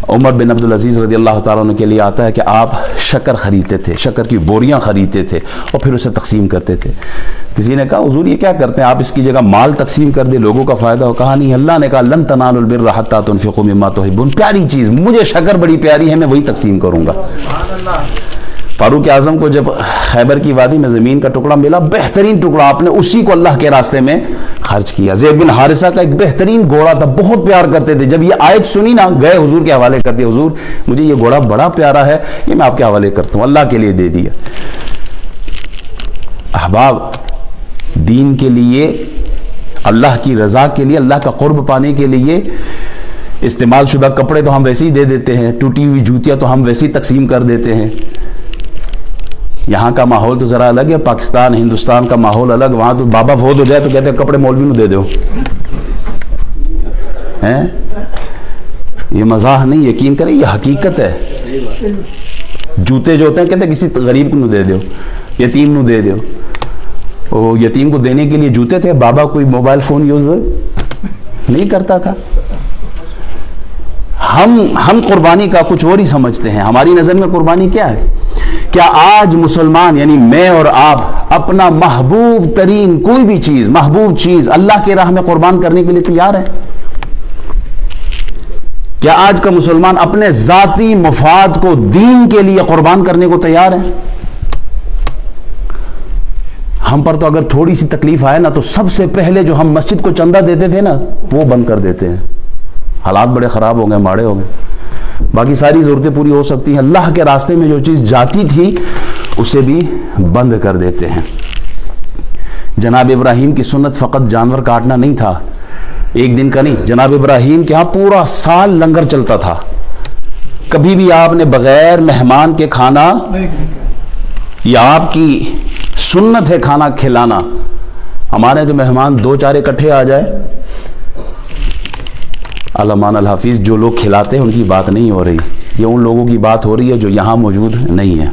عمر بن عبد العزیز رضی اللہ تعالیٰ عنہ کے لیے آتا ہے کہ آپ شکر خریدتے تھے، شکر کی بوریاں خریدتے تھے اور پھر اسے تقسیم کرتے تھے۔ کسی نے کہا حضور یہ کیا کرتے ہیں، آپ اس کی جگہ مال تقسیم کر دیں، لوگوں کا فائدہ ہو۔ کہا نہیں، اللہ نے کہا لن تنالوا البر حتی تنفقوا مما تحبون، پیاری چیز، مجھے شکر بڑی پیاری ہے، میں وہی تقسیم کروں گا۔ فاروق اعظم کو جب خیبر کی وادی میں زمین کا ٹکڑا ملا، بہترین ٹکڑا، آپ نے اسی کو اللہ کے راستے میں خرچ کیا۔ زید بن حارثہ کا ایک بہترین گھوڑا تھا، بہت پیار کرتے تھے، جب یہ آیت سنی نا گئے حضور کے حوالے کر دیا، حضور مجھے یہ گھوڑا بڑا پیارا ہے، یہ میں آپ کے حوالے کرتا ہوں، اللہ کے لیے دے دیا۔ احباب، دین کے لیے، اللہ کی رضا کے لیے، اللہ کا قرب پانے کے لیے استعمال شدہ کپڑے تو ہم ویسے ہی دے دیتے ہیں، ٹوٹی ہوئی جوتیاں تو ہم ویسے ہی تقسیم کر دیتے ہیں۔ یہاں کا ماحول تو ذرا الگ ہے، پاکستان ہندوستان کا ماحول الگ، وہاں تو بابا فوت ہو جائے تو کہتے ہیں کپڑے مولوی نو دے دو، ہیں؟ یہ مزاح نہیں، یقین کریں یہ حقیقت ہے۔ جوتے جو ہوتے ہیں کہتے ہیں کسی غریب کو نو دے دو، یتیم نو دے دو۔ وہ یتیم کو دینے کے لیے جوتے تھے، بابا کوئی موبائل فون یوز نہیں کرتا تھا۔ ہم قربانی کا کچھ اور ہی سمجھتے ہیں۔ ہماری نظر میں قربانی کیا ہے؟ کیا آج مسلمان یعنی میں اور آپ اپنا محبوب ترین کوئی بھی چیز، محبوب چیز اللہ کے راہ میں قربان کرنے کے لیے تیار ہے؟ کیا آج کا مسلمان اپنے ذاتی مفاد کو دین کے لیے قربان کرنے کو تیار ہے؟ ہم پر تو اگر تھوڑی سی تکلیف آئے نا تو سب سے پہلے جو ہم مسجد کو چندہ دیتے تھے نا وہ بند کر دیتے ہیں۔ حالات بڑے خراب ہو گئے، ماڑے ہو گئے، باقی ساری ضرورتیں پوری ہو سکتی ہیں، اللہ کے راستے میں جو چیز جاتی تھی اسے بھی بند کر دیتے ہیں۔ جناب ابراہیم کی سنت فقط جانور کاٹنا نہیں تھا، ایک دن کا نہیں، جناب ابراہیم کے ہاں پورا سال لنگر چلتا تھا، کبھی بھی آپ نے بغیر مہمان کے کھانا، یا آپ کی سنت ہے کھانا کھلانا۔ ہمارے تو مہمان دو چار اکٹھے آ جائے، علامہ الحافظ جو لوگ کھلاتے ہیں ان کی بات نہیں ہو رہی، یہ ان لوگوں کی بات ہو رہی ہے جو یہاں موجود نہیں ہے۔